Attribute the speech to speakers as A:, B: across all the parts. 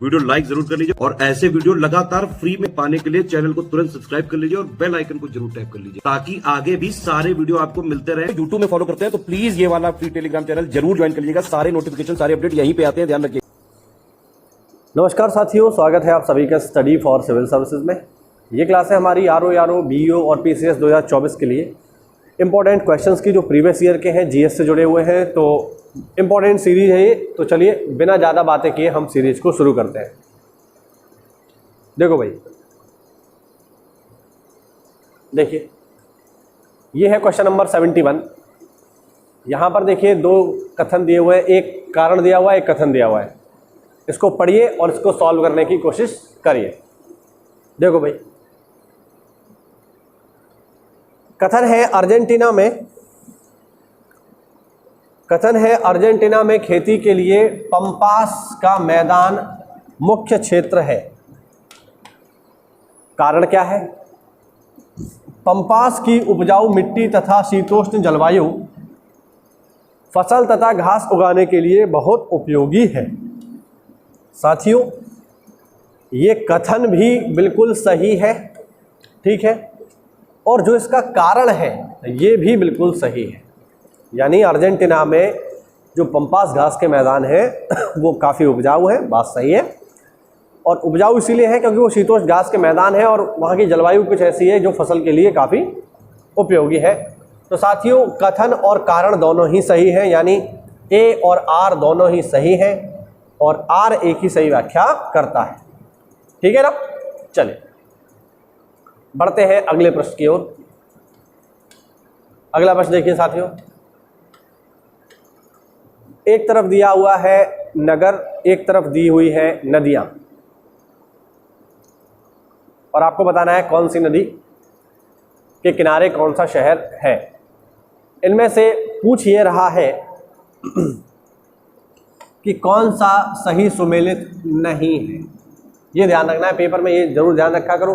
A: Video like जरूर कर लीजिए और ऐसे वीडियो लगातार फ्री में पाने के लिए चैनल को तुरंत सब्सक्राइब कर लीजिए और बेल आइकन को जरूर टैप कर लीजिए ताकि आगे भी सारे वीडियो आपको मिलते रहे। यूट्यूब में फॉलो करते हैं तो प्लीज ये वाला फ्री टेलीग्राम चैनल जरूर ज्वाइन कर लीजिएगा। सारे नोटिफिकेशन सारे अपडेट यहीं पे आते हैं, ध्यान रखिए।
B: नमस्कार साथियों, स्वागत है आप सभी का स्टडी फॉर सिविल सर्विसेज में। ये क्लास है हमारी आरओ, बीईओ और पीसीएस 2024 के लिए इंपॉर्टेंट क्वेश्चंस की जो प्रीवियस ईयर के हैं, जीएस से जुड़े हुए हैं। तो इंपॉर्टेंट सीरीज है ये। तो चलिए बिना ज़्यादा बातें किए हम सीरीज को शुरू करते हैं। देखो भाई, देखिए ये है क्वेश्चन नंबर 71। यहाँ पर देखिए दो कथन दिए हुए हैं, एक कारण दिया हुआ है, एक कथन दिया हुआ है। इसको पढ़िए और इसको सॉल्व करने की कोशिश करिए। देखो भाई, कथन है अर्जेंटीना में खेती के लिए पंपास का मैदान मुख्य क्षेत्र है। कारण क्या है? पंपास की उपजाऊ मिट्टी तथा शीतोष्ण जलवायु फसल तथा घास उगाने के लिए बहुत उपयोगी है। साथियों, ये कथन भी बिल्कुल सही है, ठीक है, और जो इसका कारण है ये भी बिल्कुल सही है। यानी अर्जेंटीना में जो पंपास घास के मैदान है वो काफ़ी उपजाऊ है, बात सही है। और उपजाऊ इसीलिए है क्योंकि वो शीतोष्ण घास के मैदान है और वहाँ की जलवायु कुछ ऐसी है जो फसल के लिए काफ़ी उपयोगी है। तो साथियों, कथन और कारण दोनों ही सही हैं, यानी ए और आर दोनों ही सही हैं और आर एक ही सही व्याख्या करता है, ठीक है ना। चलिए बढ़ते हैं अगले प्रश्न की ओर। अगला प्रश्न देखिए साथियों, एक तरफ दिया हुआ है नगर, एक तरफ दी हुई है नदियां, और आपको बताना है कौन सी नदी के किनारे कौन सा शहर है। इनमें से पूछ ये रहा है कि कौन सा सही सुमेलित नहीं है। ये ध्यान रखना है, पेपर में ये जरूर ध्यान रखा करो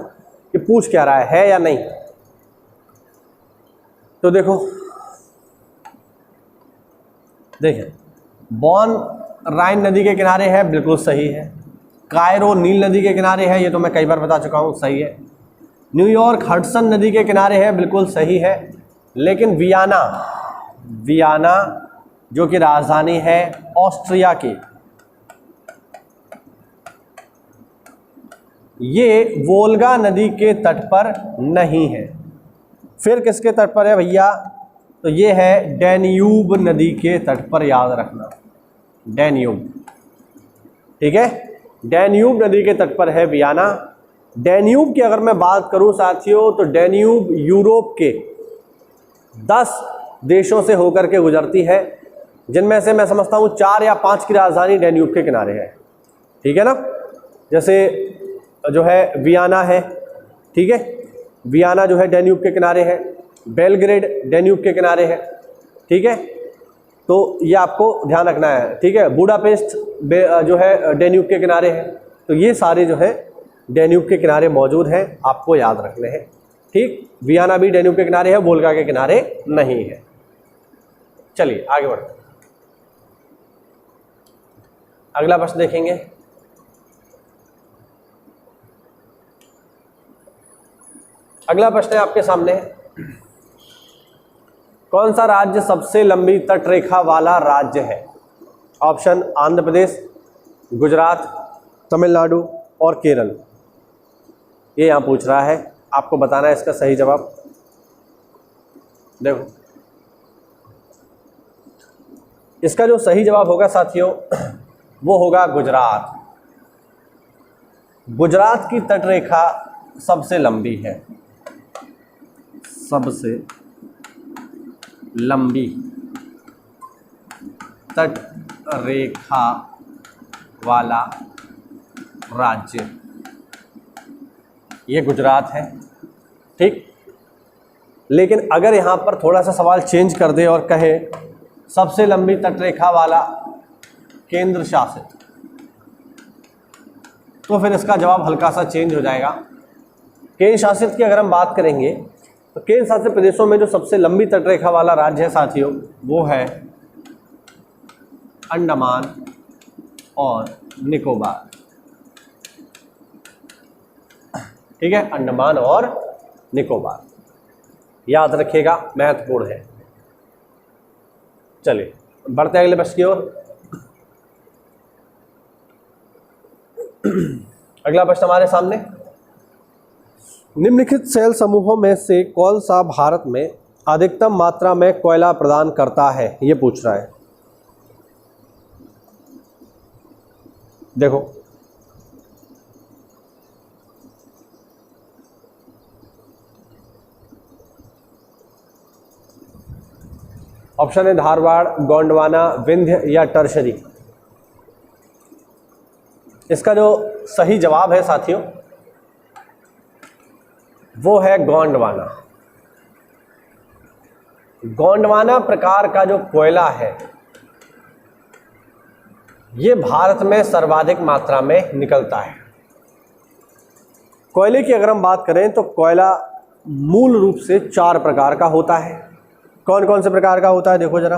B: कि पूछ क्या रहा है या नहीं। तो देखिए बॉन राइन नदी के किनारे है, बिल्कुल सही है। कायरो नील नदी के किनारे है, ये तो मैं कई बार बता चुका हूँ, सही है। न्यूयॉर्क हडसन नदी के किनारे है, बिल्कुल सही है। लेकिन वियना जो कि राजधानी है ऑस्ट्रिया की, ये वोल्गा नदी के तट पर नहीं है। फिर किसके तट पर है भैया? तो ये है डैन्यूब नदी के तट पर, याद रखना, डैन्यूब, ठीक है। डैन्यूब नदी के तट पर है वियना। डैन्यूब की अगर मैं बात करूं साथियों, तो डैन्यूब यूरोप के 10 देशों से होकर के गुजरती है, जिनमें से मैं समझता हूं 4 या 5 की राजधानी डैन्यूब के किनारे है, ठीक है ना। जैसे जो है वियना है, ठीक है, वियना जो है डैन्यूब के किनारे है। बेलग्रेड डैन्यूब के किनारे है, ठीक है, तो ये आपको ध्यान रखना है, ठीक है। बुडापेस्ट जो है डैन्यूब के किनारे है। तो ये सारे जो है डैन्यूब के किनारे मौजूद हैं, आपको याद रखने हैं, ठीक। वियना भी डैन्यूब के किनारे है, वोल्गा के किनारे नहीं है। चलिए आगे बढ़ते हैं, अगला प्रश्न देखेंगे। अगला प्रश्न है आपके सामने, कौन सा राज्य सबसे लंबी तटरेखा वाला राज्य है? ऑप्शन आंध्र प्रदेश, गुजरात, तमिलनाडु और केरल। ये यहाँ पूछ रहा है, आपको बताना है इसका सही जवाब। देखो, इसका जो सही जवाब होगा साथियों वो होगा गुजरात। गुजरात की तटरेखा सबसे लंबी है, सबसे लंबी तट रेखा वाला राज्य ये गुजरात है, ठीक। लेकिन अगर यहाँ पर थोड़ा सा सवाल चेंज कर दे और कहे सबसे लंबी तटरेखा वाला केंद्र शासित, तो फिर इसका जवाब हल्का सा चेंज हो जाएगा। केंद्र शासित की अगर हम बात करेंगे तो केंद्र शासित प्रदेशों में जो सबसे लंबी तटरेखा वाला राज्य है साथियों वो है अंडमान और निकोबार। ठीक है, अंडमान और निकोबार, याद रखिएगा, महत्वपूर्ण है। चलिए बढ़ते हैं अगले प्रश्न की ओर। अगला प्रश्न हमारे सामने, निम्नलिखित सेल समूहों में से कौन सा भारत में अधिकतम मात्रा में कोयला प्रदान करता है, ये पूछ रहा है। देखो ऑप्शन है धारवाड़, गोंडवाना, विंध्य या टर्शरी। इसका जो सही जवाब है साथियों वो है गोंडवाना। गोंडवाना प्रकार का जो कोयला है ये भारत में सर्वाधिक मात्रा में निकलता है। कोयले की अगर हम बात करें तो कोयला मूल रूप से 4 प्रकार का होता है। कौन कौन से प्रकार का होता है देखो जरा।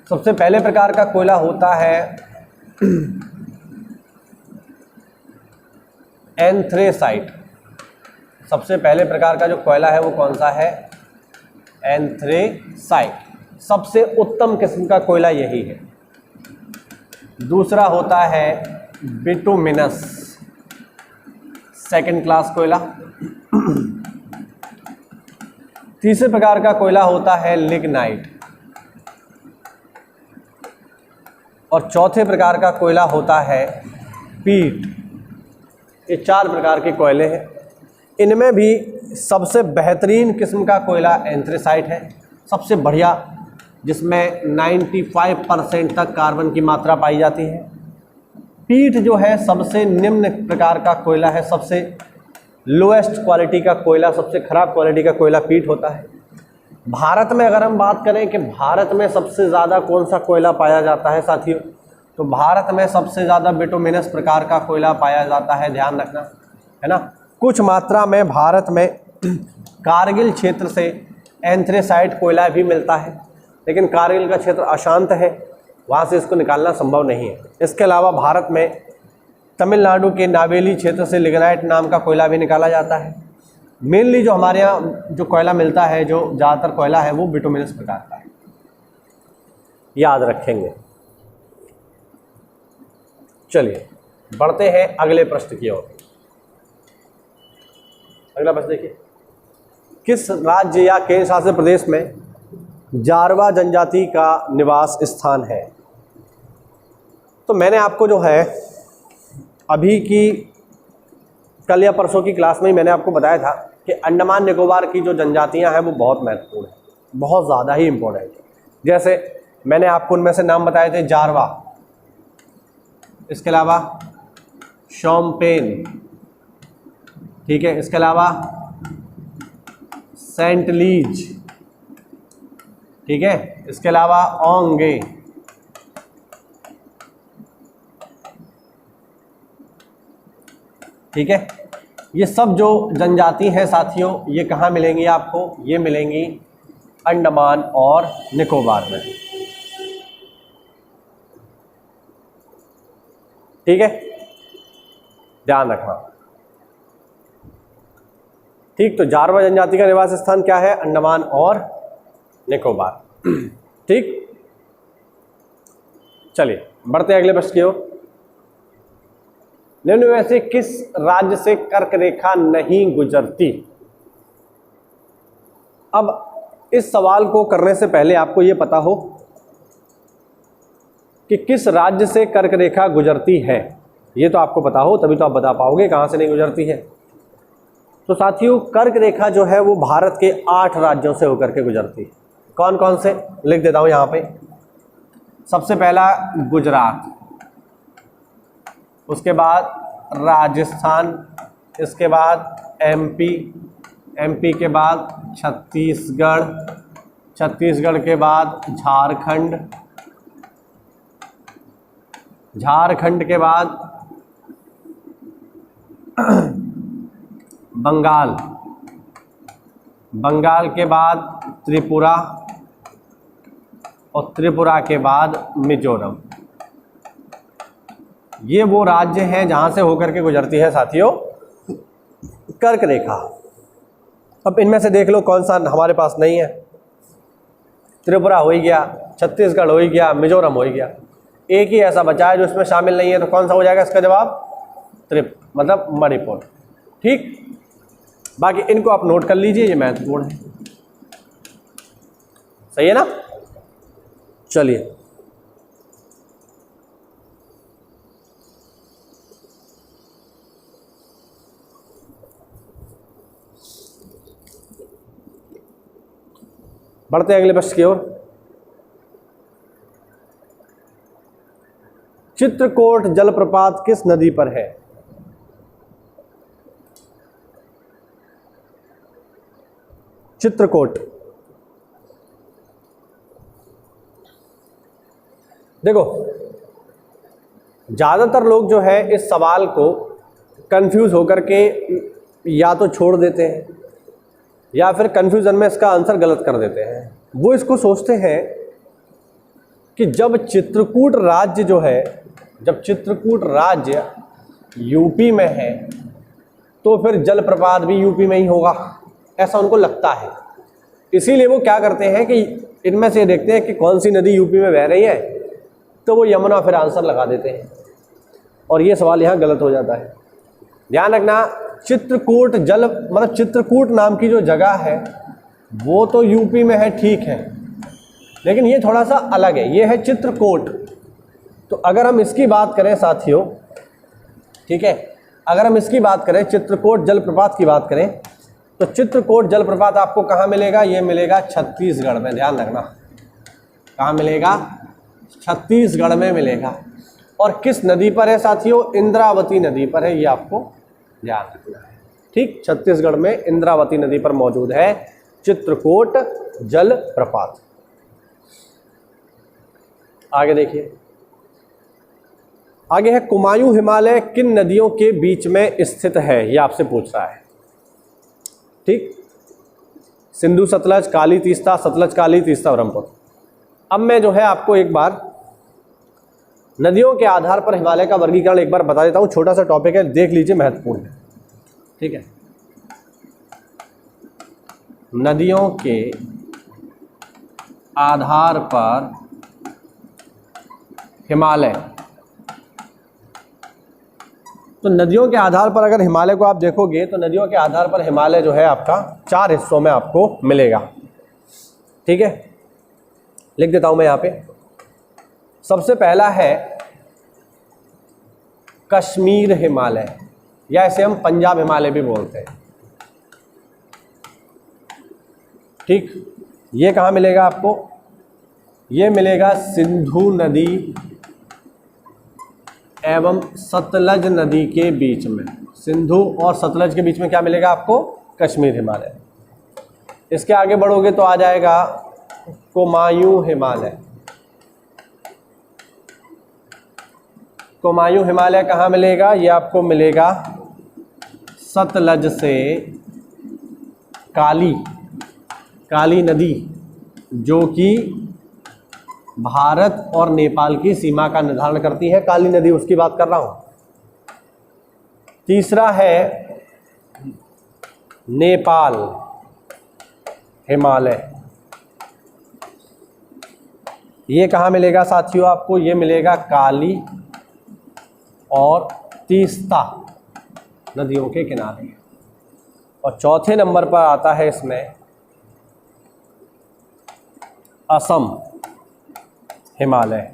B: सबसे पहले प्रकार का कोयला होता है एंथ्रेसाइट। सबसे पहले प्रकार का जो कोयला है वो कौन सा है, एंथ्रेसाइट। सबसे उत्तम किस्म का कोयला यही है। दूसरा होता है बिटुमिनस, सेकंड क्लास कोयला। तीसरे प्रकार का कोयला होता है लिग्नाइट और चौथे प्रकार का कोयला होता है पीट। ये 4 प्रकार के कोयले हैं। इनमें भी सबसे बेहतरीन किस्म का कोयला एंथ्रेसाइट है, सबसे बढ़िया, जिसमें 95% तक कार्बन की मात्रा पाई जाती है। पीट जो है सबसे निम्न प्रकार का कोयला है, सबसे लोएस्ट क्वालिटी का कोयला, सबसे खराब क्वालिटी का कोयला पीट होता है। भारत में अगर हम बात करें कि भारत में सबसे ज़्यादा कौन सा कोयला पाया जाता है साथियों, तो भारत में सबसे ज़्यादा बिटुमिनस प्रकार का कोयला पाया जाता है, ध्यान रखना है ना। कुछ मात्रा में भारत में कारगिल क्षेत्र से एंथ्रेसाइट कोयला भी मिलता है, लेकिन कारगिल का क्षेत्र अशांत है, वहाँ से इसको निकालना संभव नहीं है। इसके अलावा भारत में तमिलनाडु के नावेली क्षेत्र से लिग्नाइट नाम का कोयला भी निकाला जाता है। मेनली जो हमारे यहाँ जो कोयला मिलता है, जो ज़्यादातर कोयला है वो बिटुमिनस प्रकार का है, याद रखेंगे। चलिए बढ़ते हैं अगले प्रश्न की ओर। अगला प्रश्न देखिए, किस राज्य या केंद्र शासित प्रदेश में जारवा जनजाति का निवास स्थान है? तो मैंने आपको जो है अभी की कल या परसों की क्लास में ही मैंने आपको बताया था कि अंडमान निकोबार की जो जनजातियां हैं वो बहुत महत्वपूर्ण है, बहुत ज़्यादा ही इम्पोर्टेंट है। जैसे मैंने आपको उनमें से नाम बताए थे, जारवा, इसके अलावा शोम्पेन, ठीक है, इसके अलावा सेंटलीज, ठीक है, इसके अलावा ओंगे, ठीक है। ये सब जो जनजाति हैं साथियों, ये कहाँ मिलेंगी आपको? ये मिलेंगी अंडमान और निकोबार में, ठीक है, ध्यान रखना। ठीक, तो जारवा जनजाति का निवास स्थान क्या है? अंडमान और निकोबार, ठीक। चलिए बढ़ते हैं अगले प्रश्न की ओर। निम्न में से किस राज्य से कर्क रेखा नहीं गुजरती? अब इस सवाल को करने से पहले आपको यह पता हो कि किस राज्य से कर्क रेखा गुजरती है। ये तो आपको पता हो तभी तो आप बता पाओगे कहाँ से नहीं गुजरती है। तो साथियों, कर्क रेखा जो है वो भारत के 8 राज्यों से होकर के गुजरती है। कौन कौन से लिख देता हूँ यहाँ पे। सबसे पहला गुजरात, उसके बाद राजस्थान, इसके बाद एमपी, एमपी के बाद छत्तीसगढ़, छत्तीसगढ़ के बाद झारखंड, झारखंड के बाद बंगाल, बंगाल के बाद त्रिपुरा और त्रिपुरा के बाद मिजोरम। ये वो राज्य है जहाँ से होकर के गुजरती है साथियों कर्क रेखा। अब इनमें से देख लो कौन सा हमारे पास नहीं है। त्रिपुरा हो ही गया, छत्तीसगढ़ हो ही गया, मिजोरम हो ही गया, एक ही ऐसा बचा है जो इसमें शामिल नहीं है। तो कौन सा हो जाएगा इसका जवाब? मतलब मणिपुर। ठीक, बाकी इनको आप नोट कर लीजिए, ये महत्वपूर्ण है। सही है ना? चलिए बढ़ते हैं अगले प्रश्न की ओर। चित्रकूट जलप्रपात किस नदी पर है? चित्रकूट। देखो, ज़्यादातर लोग जो है इस सवाल को कंफ्यूज होकर के या तो छोड़ देते हैं या फिर कंफ्यूजन में इसका आंसर गलत कर देते हैं। वो इसको सोचते हैं कि जब चित्रकूट राज्य जो है, जब चित्रकूट राज्य यूपी में है तो फिर जलप्रपात भी यूपी में ही होगा, ऐसा उनको लगता है। इसीलिए वो क्या करते हैं कि इनमें से देखते हैं कि कौन सी नदी यूपी में बह रही है, तो वो यमुना फिर आंसर लगा देते हैं और ये सवाल यहाँ गलत हो जाता है। ध्यान रखना, चित्रकूट जल मतलब चित्रकूट नाम की जो जगह है वो तो यूपी में है, ठीक है, लेकिन ये थोड़ा सा अलग है, ये है चित्रकूट। तो अगर हम इसकी बात करें साथियों, ठीक है, अगर हम इसकी बात करें, चित्रकूट जलप्रपात की बात करें, तो चित्रकूट जलप्रपात आपको कहाँ मिलेगा? ये मिलेगा छत्तीसगढ़ में। ध्यान रखना, कहाँ मिलेगा? छत्तीसगढ़ में मिलेगा। और किस नदी पर है साथियों? इंद्रावती नदी पर है, ये आपको ध्यान रखना है। ठीक, छत्तीसगढ़ में इंद्रावती नदी पर मौजूद है चित्रकूट जलप्रपात। आगे देखिए, आगे है कुमायूं हिमालय किन नदियों के बीच में स्थित है? ये आपसे पूछ रहा है। ठीक, सिंधु सतलज, काली तीस्ता, सतलज काली, तीस्ता ब्रह्मपुत्र। अब मैं जो है आपको एक बार नदियों के आधार पर हिमालय का वर्गीकरण एक बार बता देता हूँ। छोटा सा टॉपिक है, देख लीजिए, महत्वपूर्ण है। ठीक है, नदियों के आधार पर हिमालय। तो नदियों के आधार पर अगर हिमालय को आप देखोगे तो नदियों के आधार पर हिमालय जो है आपका 4 हिस्सों में आपको मिलेगा। ठीक है, लिख देता हूं मैं यहाँ पे। सबसे पहला है कश्मीर हिमालय, या इसे हम पंजाब हिमालय भी बोलते हैं। ठीक, ये कहाँ मिलेगा आपको? ये मिलेगा सिंधु नदी एवं सतलज नदी के बीच में। सिंधु और सतलज के बीच में क्या मिलेगा आपको? कश्मीर हिमालय। इसके आगे बढ़ोगे तो आ जाएगा कुमायूं हिमालय। कुमायूं हिमालय कहाँ मिलेगा? ये आपको मिलेगा सतलज से काली नदी, जो कि भारत और नेपाल की सीमा का निर्धारण करती है। काली नदी, उसकी बात कर रहा हूं। तीसरा है नेपाल हिमालय। ये कहाँ मिलेगा साथियों आपको? ये मिलेगा काली और तीस्ता नदियों के किनारे। और चौथे नंबर पर आता है इसमें असम हिमालय।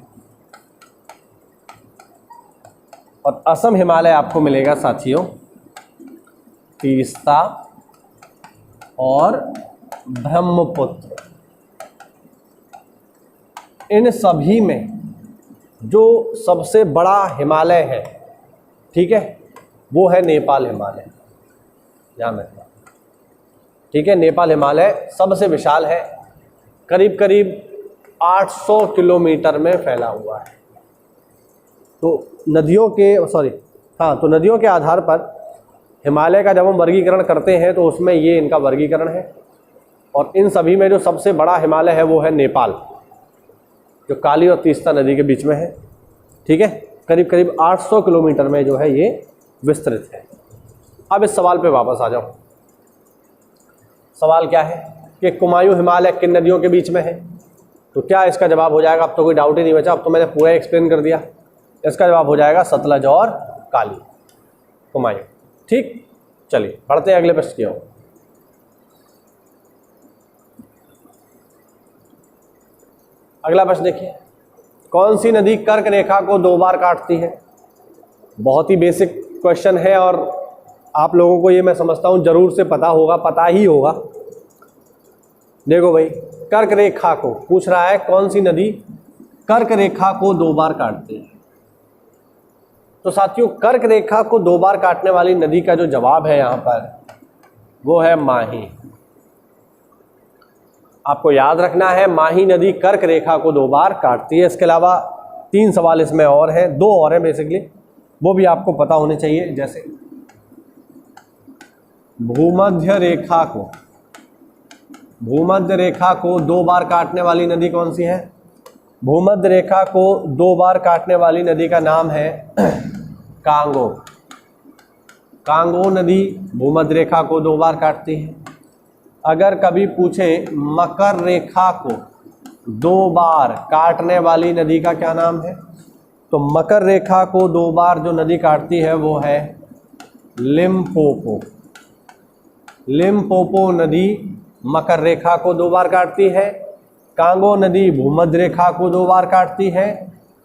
B: और असम हिमालय आपको मिलेगा साथियों तीस्ता और ब्रह्मपुत्र। इन सभी में जो सबसे बड़ा हिमालय है, ठीक है, वो है नेपाल हिमालय। ध्यान रखना, ठीक है, नेपाल हिमालय सबसे विशाल है, करीब करीब 800 किलोमीटर में फैला हुआ है। तो नदियों के आधार पर हिमालय का जब हम वर्गीकरण करते हैं तो उसमें ये इनका वर्गीकरण है। और इन सभी में जो सबसे बड़ा हिमालय है वो है नेपाल, जो काली और तीस्ता नदी के बीच में है। ठीक है, करीब करीब 800 किलोमीटर में जो है ये विस्तृत है। अब इस सवाल पे वापस आ जाओ। सवाल क्या है कि कुमायूं हिमालय किन नदियों के बीच में है? तो क्या इसका जवाब हो जाएगा? अब तो कोई डाउट ही नहीं बचा, अब तो मैंने पूरा एक्सप्लेन कर दिया। इसका जवाब हो जाएगा सतलज और काली, कुमायूं। ठीक, चलिए पढ़ते हैं अगले प्रश्न की ओर। अगला प्रश्न देखिए, कौन सी नदी कर्क रेखा को 2 बार काटती है? बहुत ही बेसिक क्वेश्चन है और आप लोगों को ये मैं समझता हूँ जरूर से पता होगा, पता ही होगा। देखो भाई, कर्क रेखा को पूछ रहा है कौन सी नदी कर्क रेखा को 2 बार काटती है। तो साथियों, कर्क रेखा को 2 बार काटने वाली नदी का जो जवाब है यहाँ पर वो है माही। आपको याद रखना है, माही नदी कर्क रेखा को 2 बार काटती है। इसके अलावा 3 सवाल इसमें और हैं, 2 और हैं बेसिकली, वो भी आपको पता होने चाहिए। जैसे भूमध्य रेखा को 2 बार काटने वाली नदी कौन सी है? भूमध्य रेखा को 2 बार काटने वाली नदी का नाम है कांगो। कांगो नदी भूमध्य रेखा को 2 बार काटती है। अगर कभी पूछे मकर रेखा को 2 बार काटने वाली नदी का क्या नाम है, तो मकर रेखा को 2 बार जो नदी काटती है वो है लिम्पोपो। लिम्पोपो नदी मकर रेखा को 2 बार काटती है। कांगो नदी भूमध्य रेखा को 2 बार काटती है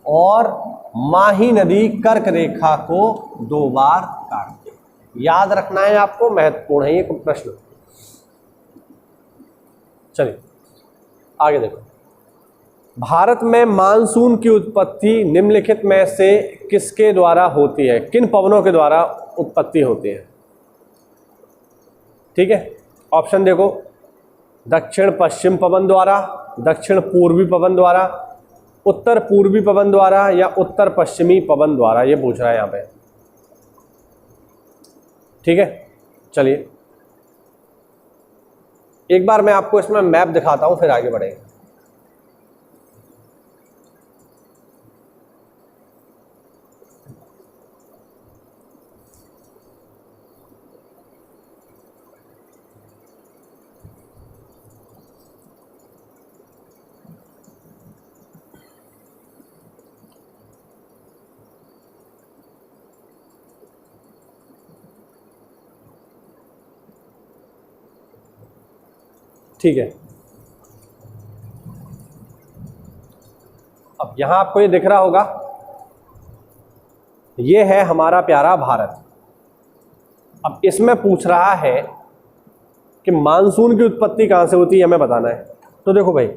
B: और माही नदी कर्क रेखा को 2 बार काटती है। याद रखना है आपको, महत्वपूर्ण है ये प्रश्न। चलिए आगे देखो, भारत में मानसून की उत्पत्ति निम्नलिखित में से किसके द्वारा होती है? किन पवनों के द्वारा उत्पत्ति होती है? ठीक है, ऑप्शन देखो, दक्षिण पश्चिम पवन द्वारा, दक्षिण पूर्वी पवन द्वारा, उत्तर पूर्वी पवन द्वारा या उत्तर पश्चिमी पवन द्वारा। ये पूछ रहा है यहाँ पे। ठीक है, चलिए एक बार मैं आपको इसमें मैप दिखाता हूं, फिर आगे बढ़ेंगे। ठीक है, अब यहां आपको ये दिख रहा होगा, ये है हमारा प्यारा भारत। अब इसमें पूछ रहा है कि मानसून की उत्पत्ति कहां से होती है, हमें बताना है। तो देखो भाई,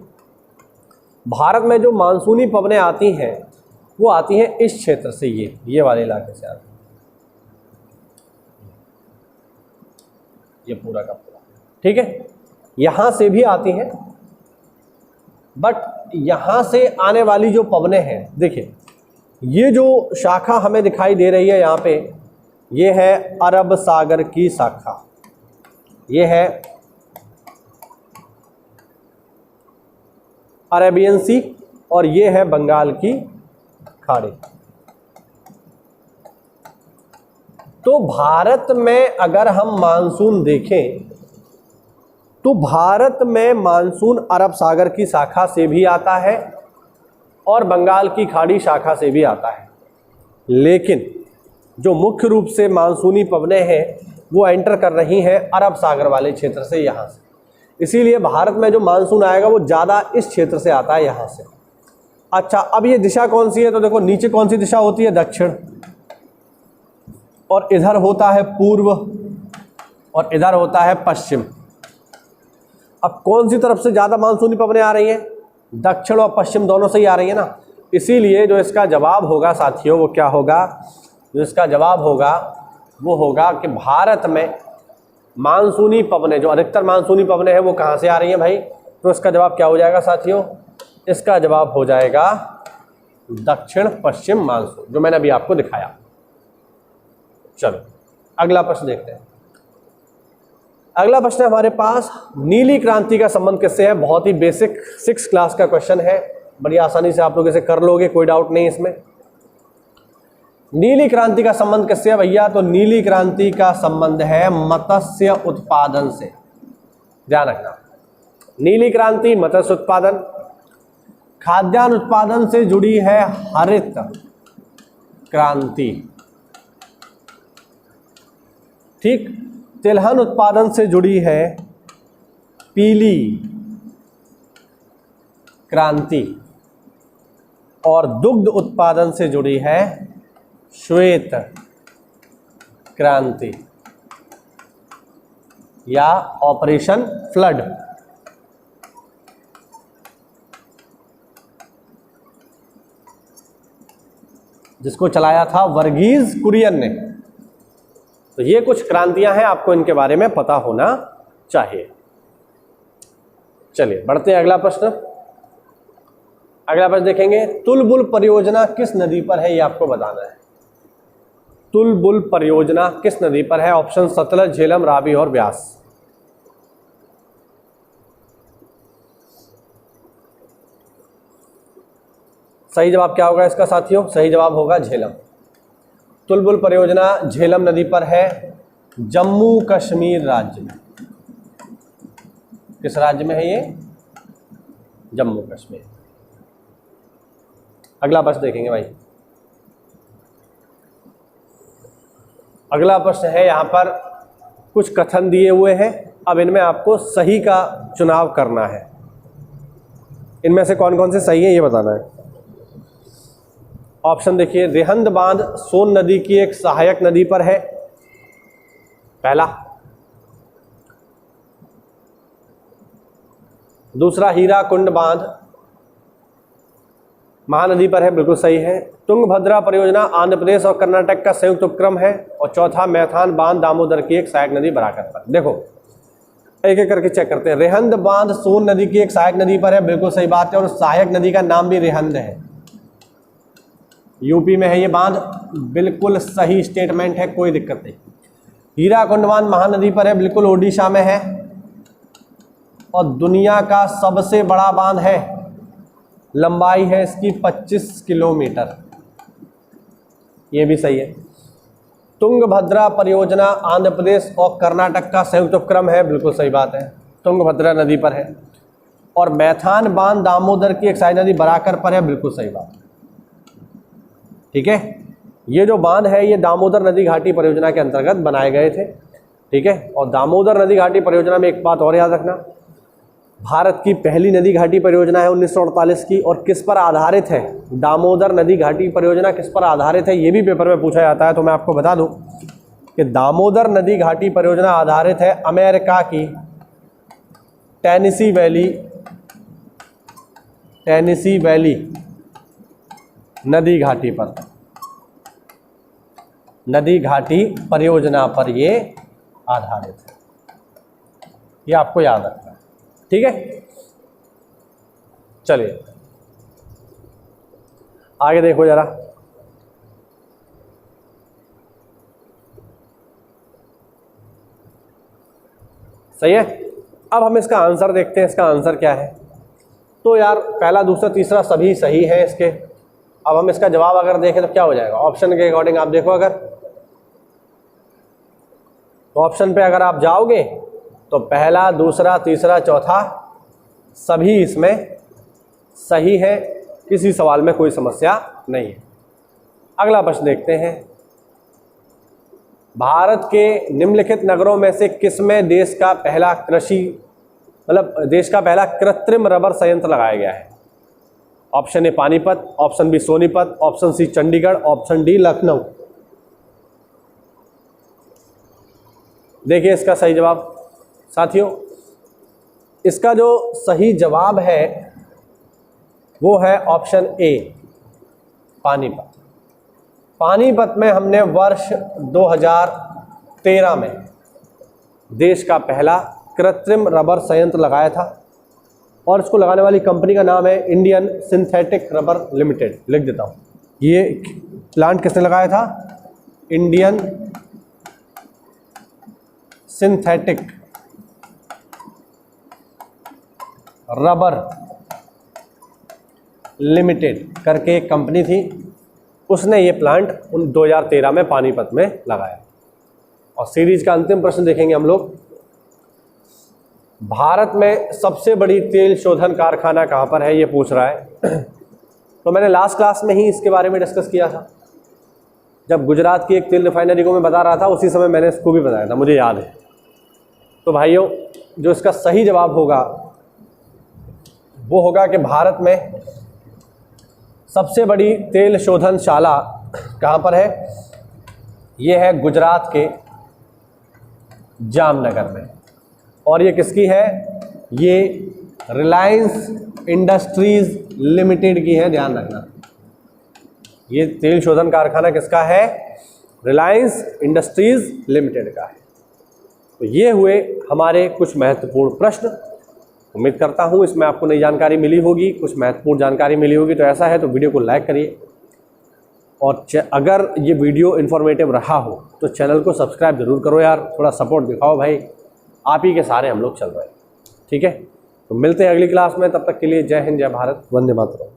B: भारत में जो मानसूनी पवनें आती हैं वो आती हैं इस क्षेत्र से, ये वाले इलाके से आती हैं, ये पूरा का पूरा। ठीक है, यहां से भी आती हैं, बट यहां से आने वाली जो पवनें हैं, देखिए ये जो शाखा हमें दिखाई दे रही है यहाँ पे, ये है अरब सागर की शाखा, ये है अरेबियन सी और ये है बंगाल की खाड़ी। तो भारत में अगर हम मानसून देखें तो भारत में मानसून अरब सागर की शाखा से भी आता है और बंगाल की खाड़ी शाखा से भी आता है, लेकिन जो मुख्य रूप से मानसूनी पवनें हैं वो एंटर कर रही हैं अरब सागर वाले क्षेत्र से, यहाँ से। इसीलिए भारत में जो मानसून आएगा वो ज़्यादा इस क्षेत्र से आता है, यहाँ से। अच्छा, अब ये दिशा कौन सी है? तो देखो नीचे कौन सी दिशा होती है? दक्षिण, और इधर होता है पूर्व और इधर होता है पश्चिम। अब कौन सी तरफ से ज़्यादा मानसूनी पवनें आ रही हैं? दक्षिण और पश्चिम दोनों से ही आ रही है ना। इसीलिए जो इसका जवाब होगा साथियों, वो क्या होगा? जो इसका जवाब होगा वो होगा कि भारत में मानसूनी पवनें, जो अधिकतर मानसूनी पवनें हैं वो कहाँ से आ रही हैं भाई? तो इसका जवाब क्या हो जाएगा साथियों? इसका जवाब हो जाएगा दक्षिण पश्चिम मानसून, जो मैंने अभी आपको दिखाया। चलो अगला प्रश्न देखते हैं। अगला प्रश्न हमारे पास, नीली क्रांति का संबंध किससे है? बहुत ही बेसिक 6th क्लास का क्वेश्चन है, बड़ी आसानी से आप लोग इसे कर लोगे, कोई डाउट नहीं इसमें। नीली क्रांति का संबंध किससे है भैया? तो नीली क्रांति का संबंध है मत्स्य उत्पादन से। ध्यान रखना, नीली क्रांति मत्स्य उत्पादन, खाद्यान्न उत्पादन से जुड़ी है हरित क्रांति, ठीक। तिलहन उत्पादन से जुड़ी है पीली क्रांति और दुग्ध उत्पादन से जुड़ी है श्वेत क्रांति या ऑपरेशन फ्लड। जिसको चलाया था वर्गीज कुरियन ने। तो ये कुछ क्रांतियां हैं, आपको इनके बारे में पता होना चाहिए। चलिए बढ़ते हैं अगला प्रश्न। अगला प्रश्न देखेंगे, तुलबुल परियोजना किस नदी पर है, ये आपको बताना है। तुलबुल परियोजना किस नदी पर है? ऑप्शन सतलज, झेलम, रावी और ब्यास। सही जवाब क्या होगा इसका साथियों? सही जवाब होगा झेलम। तुलबुल परियोजना झेलम नदी पर है, जम्मू कश्मीर राज्य में। किस राज्य में है ये? जम्मू कश्मीर। अगला प्रश्न देखेंगे भाई। अगला प्रश्न है, यहां पर कुछ कथन दिए हुए हैं, अब इनमें आपको सही का चुनाव करना है। इनमें से कौन कौन से सही है ये बताना है। ऑप्शन देखिए, रेहंद बांध सोन नदी की एक सहायक नदी पर है, पहला। दूसरा, हीरा कुंड बांध महानदी पर है, बिल्कुल सही है। तुंगभद्रा परियोजना आंध्र प्रदेश और कर्नाटक का संयुक्त उपक्रम है। और चौथा, मैथान बांध दामोदर की एक सहायक नदी बराकर पर। देखो एक एक करके चेक करते हैं। रेहंद बांध सोन नदी की एक सहायक नदी पर है, बिल्कुल सही बात है। और सहायक नदी का नाम भी रेहंद है, यूपी में है ये बांध, बिल्कुल सही स्टेटमेंट है, कोई दिक्कत नहीं। हीरा कुंड बांध महानदी पर है, बिल्कुल ओडिशा में है और दुनिया का सबसे बड़ा बांध है। लंबाई है इसकी 25 किलोमीटर, ये भी सही है। तुंगभद्रा परियोजना आंध्र प्रदेश और कर्नाटक का संयुक्त उपक्रम है, बिल्कुल सही बात है, तुंगभद्रा नदी पर है। और मैथान बांध दामोदर की एक सहायक नदी बराकर पर है, बिल्कुल सही बात, ठीक है। ये जो बांध है ये दामोदर नदी घाटी परियोजना के अंतर्गत बनाए गए थे, ठीक है। और दामोदर नदी घाटी परियोजना में एक बात और याद रखना, भारत की पहली नदी घाटी परियोजना है 1948 की। और किस पर आधारित है? दामोदर नदी घाटी परियोजना किस पर आधारित है, ये भी पेपर में पूछा जाता है। तो मैं आपको बता दूं कि दामोदर नदी घाटी परियोजना आधारित है अमेरिका की टेनेसी वैली नदी घाटी पर, नदी घाटी परियोजना पर ये आधारित है, ये आपको याद रखना है, ठीक है। चलिए आगे देखो जरा। सही है, अब हम इसका आंसर देखते हैं। इसका आंसर क्या है? तो यार पहला दूसरा तीसरा सभी सही है इसके। अब हम इसका जवाब अगर देखें तो क्या हो जाएगा? ऑप्शन के अकॉर्डिंग आप देखो, अगर तो ऑप्शन पे अगर आप जाओगे तो पहला दूसरा तीसरा चौथा सभी इसमें सही है, किसी सवाल में कोई समस्या नहीं है। अगला प्रश्न देखते हैं। भारत के निम्नलिखित नगरों में से किसमें देश का पहला कृत्रिम रबर संयंत्र लगाया गया है? Option A Panipat, option B Sonipat, option C Chandigarh, option D Lucknow. देखिए इसका सही जवाब साथियों, इसका जो सही जवाब है वो है ऑप्शन ए पानीपत। पानीपत में हमने वर्ष 2013 में देश का पहला कृत्रिम रबर संयंत्र लगाया था और इसको लगाने वाली कंपनी का नाम है इंडियन सिंथेटिक रबर लिमिटेड। लिख देता हूँ, ये प्लांट किसने लगाया था? इंडियन सिंथेटिक रबर लिमिटेड करके एक कंपनी थी, उसने ये प्लांट 2013 में पानीपत में लगाया। और सीरीज का अंतिम प्रश्न देखेंगे हम लोग। भारत में सबसे बड़ी तेल शोधन कारखाना कहाँ पर है, ये पूछ रहा है। तो मैंने लास्ट क्लास में ही इसके बारे में डिस्कस किया था, जब गुजरात की एक तेल रिफाइनरी को मैं बता रहा था, उसी समय मैंने इसको भी बताया था, मुझे याद है। तो भाइयों, जो इसका सही जवाब होगा वो होगा कि भारत में सबसे बड़ी तेल शोधनशाला कहाँ पर है, ये है गुजरात के जामनगर में। और ये किसकी है, ये रिलायंस इंडस्ट्रीज लिमिटेड की है, ध्यान रखना। ये तेल शोधन कारखाना किसका है, रिलायंस इंडस्ट्रीज लिमिटेड का है। तो ये हुए हमारे कुछ महत्वपूर्ण प्रश्न। उम्मीद करता हूँ इसमें आपको नई जानकारी मिली होगी, कुछ महत्वपूर्ण जानकारी मिली होगी। तो ऐसा है तो वीडियो को लाइक करिए, और अगर ये वीडियो इन्फॉर्मेटिव रहा हो तो चैनल को सब्सक्राइब जरूर करो यार, थोड़ा सपोर्ट दिखाओ भाई, आप ही के सहारे हम लोग चल रहे हैं। ठीक है, तो मिलते हैं अगली क्लास में, तब तक के लिए जय हिंद, जय भारत, वंदे मातरम।